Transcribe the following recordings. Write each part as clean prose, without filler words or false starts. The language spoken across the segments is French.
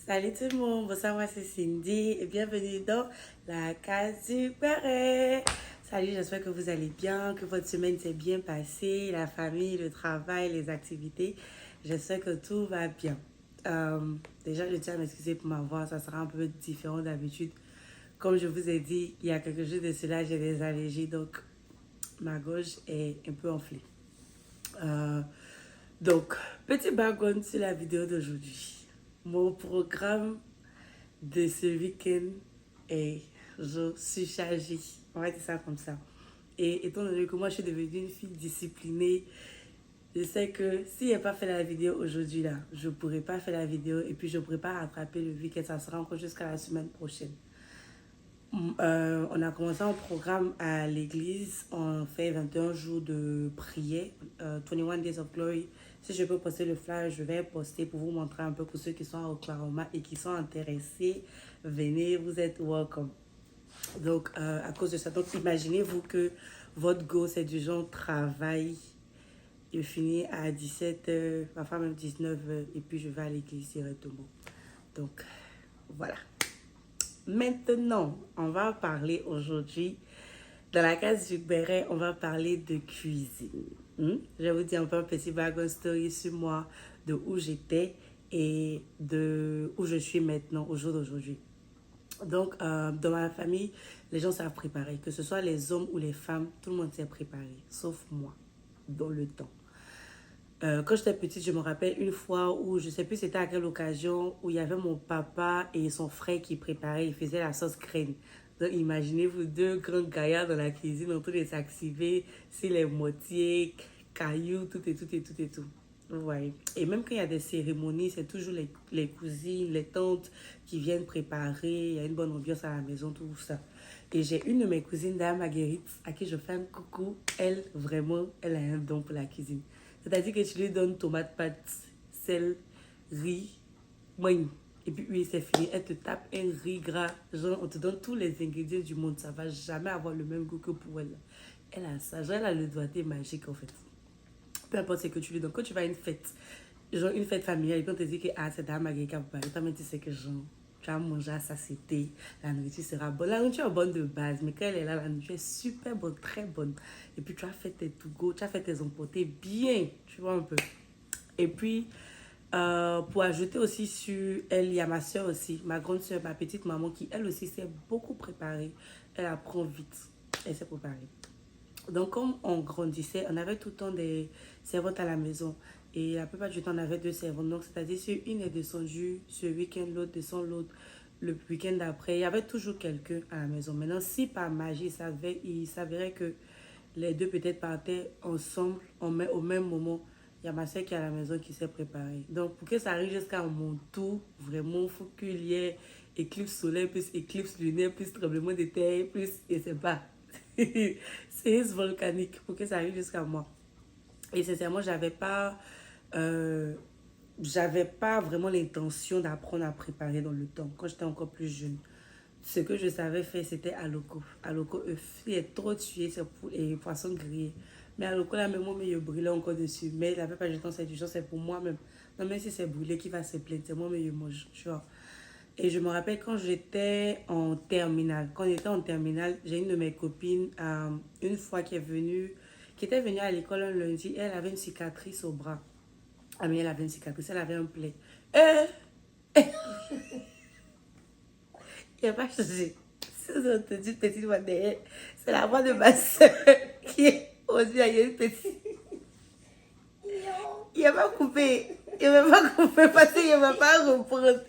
Salut tout le monde, bonsoir, moi c'est Cindy et bienvenue dans la case du Perret. Salut, j'espère que vous allez bien, que votre semaine s'est bien passée, la famille, le travail, les activités. J'espère que tout va bien. Déjà, je tiens à m'excuser pour ma voix, ça sera un peu différent d'habitude. Comme je vous ai dit, il y a quelques jours de cela, j'ai des allergies, donc ma gorge est un peu enflée. Euh, donc, petit background sur la vidéo d'aujourd'hui. Mon programme de ce week-end et je suis chargée. On va dire ça comme ça. Et étant donné que moi je suis devenue une fille disciplinée, je sais que si je n'ai pas fait la vidéo aujourd'hui là, je ne pourrai pas faire la vidéo et puis je ne pourrai pas rattraper le week-end. Ça sera encore jusqu'à la semaine prochaine. On a commencé un programme à l'église. On fait 21 jours de prière, 21 Days of Glory. Si je peux poster le flyer, je vais poster pour vous montrer un peu pour ceux qui sont à Oklahoma et qui sont intéressés. Venez, vous êtes welcome. Donc, à cause de ça, donc imaginez-vous que votre go, c'est du genre travail. Je finis à 17h, parfois même 19h, et puis je vais à l'église directement. Donc, voilà. Maintenant, on va parler aujourd'hui, dans la case du béret, on va parler de cuisine. Je vais vous dire un peu un petit background story sur moi, de où j'étais et de où je suis maintenant, au jour d'aujourd'hui. Donc, dans ma famille, les gens savent préparer, que ce soit les hommes ou les femmes, tout le monde sait préparer, sauf moi, dans le temps. Quand j'étais petite, je me rappelle une fois où, je ne sais plus c'était à quelle occasion, où il y avait mon papa et son frère qui préparaient, ils faisaient la sauce crème. Donc imaginez-vous deux grands gaillards dans la cuisine en train de s'activer sur les moitiés, cailloux, tout et tout et tout et tout. Ouais. Et même quand il y a des cérémonies, c'est toujours les cousines, les tantes qui viennent préparer, il y a une bonne ambiance à la maison, tout ça. Et j'ai une de mes cousines, Dame Marguerite, à qui je fais un coucou. Elle, vraiment, elle a un don pour la cuisine. C'est-à-dire que tu lui donnes tomate, pâte, sel, riz, moigne. Et puis oui, c'est fini. Elle te tape un riz gras. Genre, on te donne tous les ingrédients du monde. Ça va jamais avoir le même goût que pour elle. Elle a ça. Genre, elle a le doigté magique en fait. Peu importe ce que tu lui donnes. Quand tu vas à une fête, genre une fête familiale, et qu'on te dit que ah, c'est Dame Marguerite qui a préparé, toi-même tu sais que genre, tu vas manger à satiété, la nourriture sera bonne. La nourriture est bonne de base, mais quand elle est là, la nourriture est super bonne, très bonne. Et puis tu as fait tes to-go, tu as fait tes emportés bien, tu vois un peu. Et puis, pour ajouter aussi sur elle, il y a ma soeur aussi, ma grande soeur, ma petite maman, qui elle aussi s'est beaucoup préparée. Elle apprend vite, elle s'est préparée. Donc, comme on grandissait, on avait tout le temps des servantes à la maison. Et la plupart du temps, on avait deux servantes. Donc, c'est-à-dire, si une est descendue ce week-end, l'autre descend l'autre. Le week-end d'après, il y avait toujours quelqu'un à la maison. Maintenant, si par magie, il s'avérait que les deux peut-être partaient ensemble au même moment, il y a ma soeur qui est à la maison qui s'est préparée. Donc, pour que ça arrive jusqu'à mon tour, vraiment, il faut qu'il y ait éclipse solaire, plus éclipse lunaire, plus tremblement de terre, plus, et c'est pas. C'est volcanique pour que ça arrive jusqu'à moi. Et sincèrement, euh, j'avais pas vraiment l'intention d'apprendre à préparer dans le temps quand j'étais encore plus jeune. Ce que je savais faire, c'était aloko. Aloko, il est trop tué, c'est pour et poisson grillé. Mais aloko, là, même moi, je brûlais encore dessus. Mais la plupart du temps, c'est du genre, c'est pour moi-même. Non, mais si c'est brûlé, qui va se plaindre, c'est moi, mais je mange, tu vois. Et je me rappelle quand j'étais en terminale. Quand j'étais en terminale, j'ai une de mes copines, une fois qui était venue à l'école un lundi, elle avait une cicatrice au bras. Ah, mais elle avait une cicatrice, elle avait un plaie. Il n'y a pas changé. Si vous avez entendu une petite voix derrière, c'est la voix de ma soeur qui est aujourd'hui, il y a une petite. Il n'a pas coupé. Il n'a pas coupé parce qu'il ne va pas reprendre.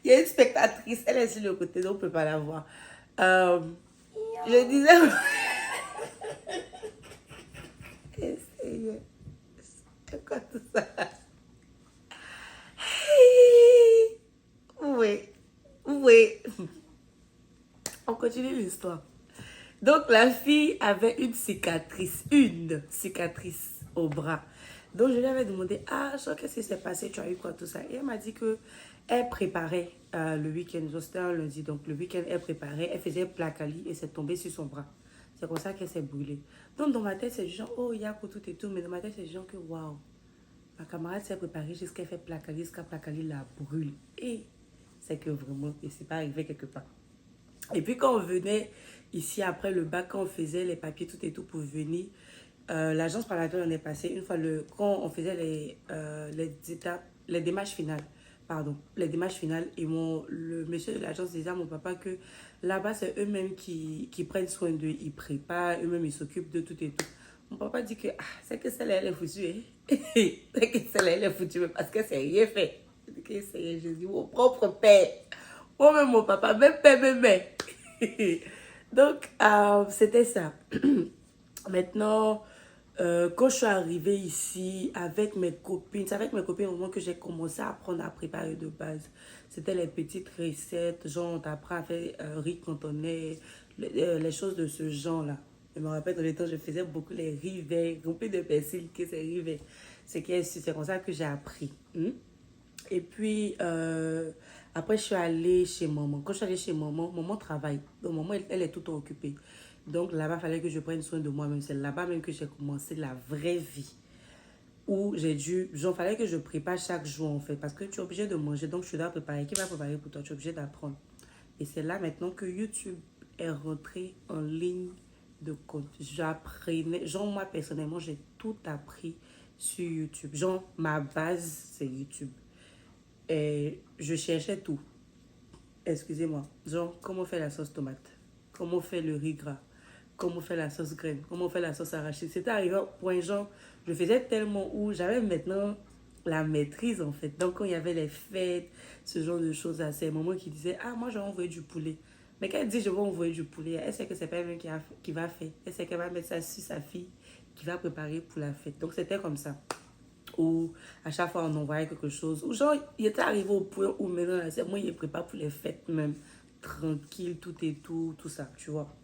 Il y a une spectatrice, elle est sur le côté, donc on ne peut pas la voir. Euh, je disais. Essayez. C'est quoi tout ça? Oui. Oui. On continue l'histoire. Donc la fille avait une cicatrice au bras. Donc je lui avais demandé, ah, qu'est-ce qui s'est passé, tu as eu quoi, tout ça. Et elle m'a dit que elle préparait le week-end, c'était un lundi, donc le week-end elle préparait, elle faisait placali et c'est tombé sur son bras. C'est comme ça qu'elle s'est brûlée. Donc dans ma tête c'est du genre, oh, il y a tout et tout, mais dans ma tête c'est du genre que, waouh, ma camarade s'est préparée jusqu'à faire placali, jusqu'à placali la brûle. Et c'est que vraiment, et c'est pas arrivé quelque part. Et puis quand on venait ici après le bac, quand on faisait les papiers tout et tout pour venir, l'agence par laquelle on est passé, une fois quand on faisait les étapes, les démarches finales, pardon, les démarches finales, et le monsieur de l'agence disait à mon papa que là-bas, c'est eux-mêmes qui prennent soin d'eux, ils préparent, eux-mêmes ils s'occupent de tout et tout. Mon papa dit que c'est que celle-là, elle est foutue, hein? C'est que celle-là, elle est foutue, mais parce que c'est rien fait. Que c'est Jésus, mon propre père. Moi-même, mon papa, même père, même mère. Donc, c'était ça. Maintenant, quand je suis arrivée ici avec mes copines, c'est avec mes copines au moment que j'ai commencé à apprendre à préparer de base. C'était les petites recettes, genre on t'apprend à faire riz cantonais, les choses de ce genre-là. Je me rappelle dans les temps, je faisais beaucoup les riz verts, remplis de persil, que c'est riz vert. C'est comme ça que j'ai appris. Et puis, après, je suis allée chez maman. Quand je suis allée chez maman, maman travaille. Donc, maman, elle est tout le temps occupée. Donc, là-bas, il fallait que je prenne soin de moi-même. C'est là-bas même que j'ai commencé la vraie vie. Où fallait que je prépare chaque jour, en fait. Parce que tu es obligé de manger. Donc, je dois préparer. Qui va préparer pour toi? Tu es obligé d'apprendre. Et c'est là maintenant que YouTube est rentré en ligne de compte. J'apprenais. Genre, moi, personnellement, j'ai tout appris sur YouTube. Genre, ma base, c'est YouTube. Et je cherchais tout. Excusez-moi. Genre, comment faire la sauce tomate? Comment faire le riz gras? Comment faire la sauce graine? Comment faire la sauce arachide? C'était arrivé au point, genre, je faisais tellement où j'avais maintenant la maîtrise, en fait. Donc, quand il y avait les fêtes, ce genre de choses, c'est un moment qui disait, ah, moi, je vais envoyer du poulet. Mais quand elle dit, je vais envoyer du poulet, elle sait que c'est pas elle qui va faire. Elle sait qu'elle va mettre ça sur sa fille qui va préparer pour la fête. Donc, c'était comme ça. Ou à chaque fois on envoyait quelque chose. Ou genre, il était arrivé au point où maintenant, là, c'est moi, il prépare pour les fêtes même. Tranquille, tout et tout ça, tu vois.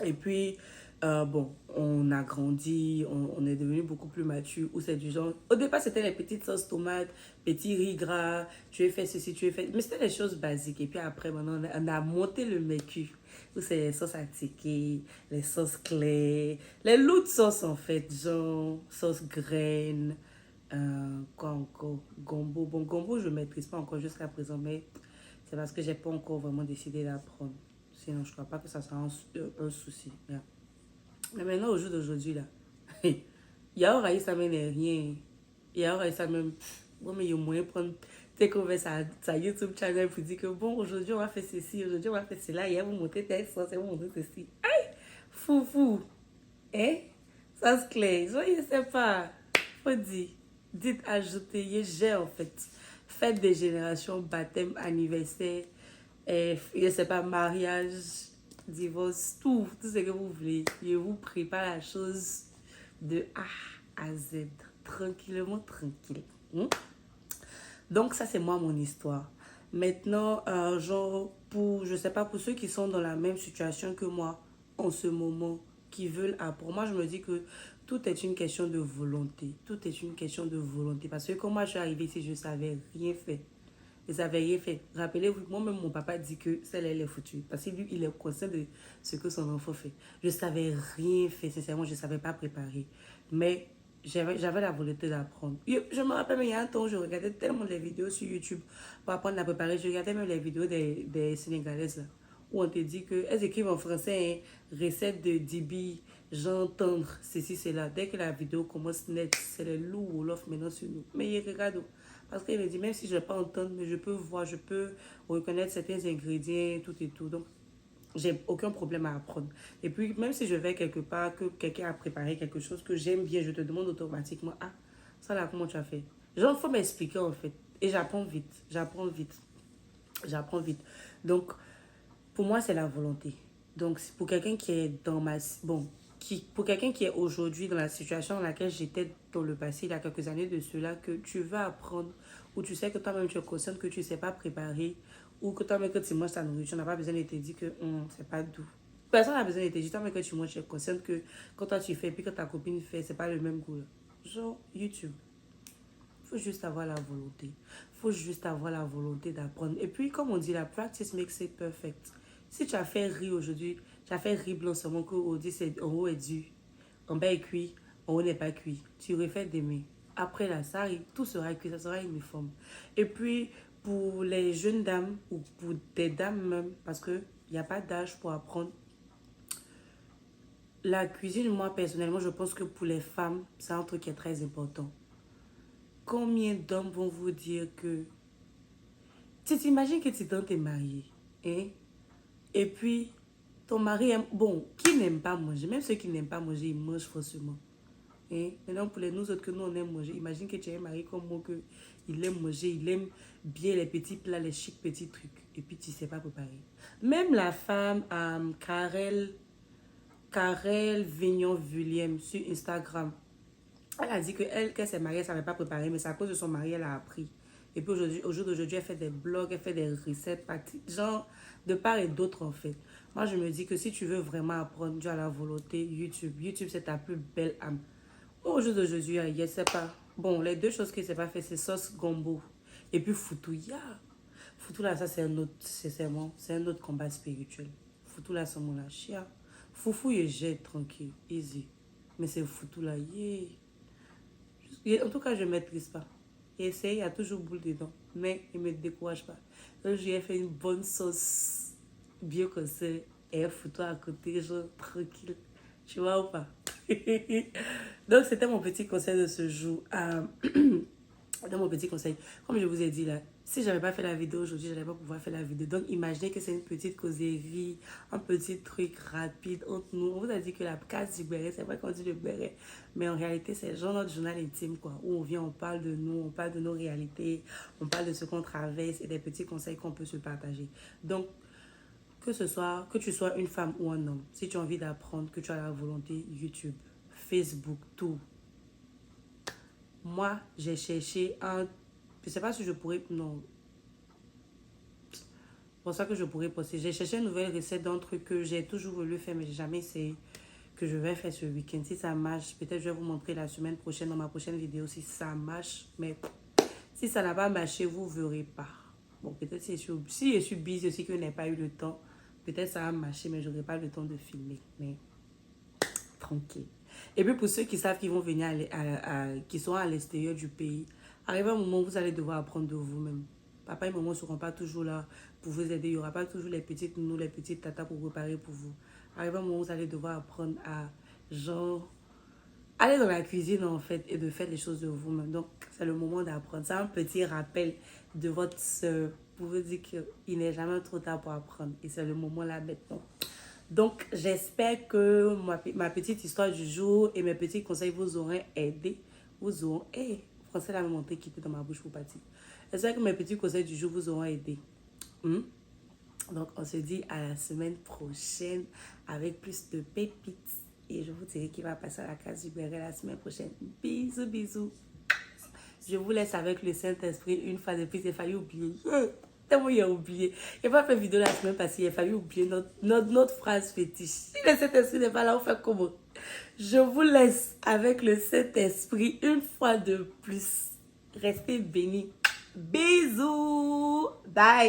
Et puis, bon, on a grandi, on est devenu beaucoup plus mature. Où c'est du genre. Au départ, c'était les petites sauces tomates, petits riz gras, tu as fait ceci, tu as fait. Mais c'était les choses basiques. Et puis après, maintenant, on a monté le mécu. Où c'est les sauces à tiquer, les sauces claires, les lots de sauces en fait, genre sauce graine, quoi encore, gombo. Bon, gombo, je ne maîtrise pas encore jusqu'à présent, mais c'est parce que j'ai pas encore vraiment décidé d'apprendre. Sinon, je ne crois pas que ça sera un souci. Yeah. Mais maintenant, au jour d'aujourd'hui, là, il y a Oraï, ça mène rien. Il y a Oraï, ça même. Bon, mais il y a moyen de prendre tes conversations sa YouTube channel pour dire que bon, aujourd'hui, on va faire ceci, aujourd'hui, on va faire cela. Hier, vous montrez tel sens, vous montrez ceci. Aïe! Fou. Hein? Ça se clair. Je ne sais pas. Faut dire. Dites, ajoutez, j'ai en fait. Fête des générations, baptême, anniversaire, je ne sais pas, mariage, divorce, tout ce que vous voulez. Je vous prépare la chose de A à Z. Tranquillement, tranquille. Donc, ça, c'est moi, mon histoire. Maintenant, genre, je sais pas, pour ceux qui sont dans la même situation que moi en ce moment, qui veulent apprendre, moi, je me dis que tout est une question de volonté. Tout est une question de volonté. Parce que quand moi, je suis arrivée ici, je ne savais rien faire. Je ne savais rien faire. Rappelez-vous, moi-même, mon papa dit que celle-là, elle est foutue. Parce que lui, il est conscient de ce que son enfant fait. Je ne savais rien faire. Sincèrement, je ne savais pas préparer. Mais j'avais la volonté d'apprendre. Je me rappelle, mais il y a un temps, je regardais tellement les vidéos sur YouTube pour apprendre à préparer. Je regardais même les vidéos des Sénégalaises, là, où on te dit qu'elles écrivent en français, hein, recette de Dibi, j'entends ceci, cela. Dès que la vidéo commence net, c'est le loup ou l'offre maintenant sur nous. Mais il regarde. Parce qu'il me dit, même si je ne vais pas entendre, mais je peux voir, je peux reconnaître certains ingrédients, tout et tout. Donc, j'ai aucun problème à apprendre. Et puis, même si je vais quelque part, que quelqu'un a préparé quelque chose que j'aime bien, je te demande automatiquement, ah, ça là, comment tu as fait? Genre, il faut m'expliquer en fait. Et j'apprends vite. Donc, pour moi, c'est la volonté. Donc, pour quelqu'un qui est dans ma... Bon, pour quelqu'un qui est aujourd'hui dans la situation dans laquelle j'étais dans le passé, il y a quelques années de cela, que tu veux apprendre, ou tu sais que toi-même tu es conscient que tu ne sais pas préparer, ou que toi-même quand tu manges ta nourriture, tu n'as pas besoin de te dire que c'est pas doux. Personne n'a besoin de te dire, toi-même quand tu manges, tu es conscient que quand toi tu fais, puis quand ta copine fait, c'est pas le même goût. Genre, YouTube. Il faut juste avoir la volonté. Il faut juste avoir la volonté d'apprendre. Et puis, comme on dit, la practice makes it perfect. Si tu as fait riz aujourd'hui, tu as fait riz blanc seulement que en haut est dur, en bas est cuit, en haut n'est pas cuit. Tu refais demain. Après là, ça arrive, tout sera cuit, ça sera uniforme. Et puis, pour les jeunes dames ou pour des dames même, parce qu'il n'y a pas d'âge pour apprendre. La cuisine, moi personnellement, je pense que pour les femmes, c'est un truc qui est très important. Combien d'hommes vont vous dire que... Tu t'imagines que tu t'es marié, hein? Et puis, ton mari aime... Bon, qui n'aime pas manger? Même ceux qui n'aiment pas manger, ils mangent forcément. Hein? Maintenant, pour les nous autres que nous, on aime manger. Imagine que tu es un mari comme moi, que il aime manger, il aime bien les petits plats, les chics petits trucs. Et puis, tu ne sais pas préparer. Même la femme, Karel Vignon-Vulliam sur Instagram, elle a dit qu'elle s'est mariée, elle ne savait pas préparer, mais c'est à cause de son mari, elle a appris. Et puis au jour d'aujourd'hui, elle fait des blogs, elle fait des recettes, genre de part et d'autre en fait. Moi, je me dis que si tu veux vraiment apprendre, tu as la volonté, YouTube. YouTube, c'est ta plus belle âme. Au jour d'aujourd'hui, je ne sais pas. Bon, les deux choses que je n'ai pas fait, c'est sauce gombo. Et puis Futuya. Futuya, ça, c'est un autre, c'est un autre combat spirituel. Futuya, c'est mon chia. Foufou, je jette tranquille, easy. Mais c'est Futuya, yeah. En tout cas, je ne maîtrise pas. J'essaie, il y a toujours boule dedans. Mais il ne me décourage pas. Donc, j'ai fait une bonne sauce bien comme ça. Et un photo à côté, genre tranquille. Tu vois ou pas? Donc, c'était mon petit conseil de ce jour. Dans mon petit conseil, comme je vous ai dit là, si j'avais pas fait la vidéo aujourd'hui, je n'allais pas pouvoir faire la vidéo. Donc, imaginez que c'est une petite causerie, un petit truc rapide entre nous. On vous a dit que la case du béret, c'est vrai qu'on dit le béret, mais en réalité, c'est genre notre journal intime, quoi, où on vient, on parle de nous, on parle de nos réalités, on parle de ce qu'on traverse et des petits conseils qu'on peut se partager. Donc, que tu sois une femme ou un homme, si tu as envie d'apprendre, que tu as la volonté, YouTube, Facebook, tout. Moi, j'ai cherché un... Je ne sais pas si je pourrais... Non. C'est pour ça que je pourrais poster. J'ai cherché une nouvelle recette d'un truc que j'ai toujours voulu faire, mais j'ai jamais essayé. Que je vais faire ce week-end. Si ça marche, peut-être je vais vous montrer la semaine prochaine, dans ma prochaine vidéo, si ça marche. Mais si ça n'a pas marché, vous ne verrez pas. Bon, peut-être si je suis busy aussi, que je n'ai pas eu le temps, peut-être ça a marché, mais je n'aurai pas le temps de filmer. Mais tranquille. Et puis pour ceux qui savent qu'ils vont venir, qui sont à l'extérieur du pays, arrivé un moment où vous allez devoir apprendre de vous-même. Papa et maman ne seront pas toujours là pour vous aider. Il n'y aura pas toujours les petites nounous, les petites tatas pour préparer pour vous. Arrivé un moment où vous allez devoir apprendre à, genre, aller dans la cuisine en fait et de faire les choses de vous-même. Donc, c'est le moment d'apprendre. C'est un petit rappel de votre soeur pour vous dire qu'il n'est jamais trop tard pour apprendre. Et c'est le moment là maintenant. Donc, j'espère que ma petite histoire du jour et mes petits conseils vous auront aidé. Vous auront... Hey, français là, me montré qui était dans ma bouche pour partir. J'espère que mes petits conseils du jour vous auront aidé. Donc, on se dit à la semaine prochaine avec plus de pépites. Et je vous dirai qui va passer à la case du béret la semaine prochaine. Bisous, bisous. Je vous laisse avec le Saint-Esprit. Une fois de plus, il a fallu oublier. Tellement il a oublié. Il n'a pas fait vidéo la semaine passée. Il a fallu oublier notre phrase fétiche. Si le Saint-Esprit n'est pas là, on fait comment? Je vous laisse avec le Saint-Esprit une fois de plus. Restez bénis. Bisous. Bye.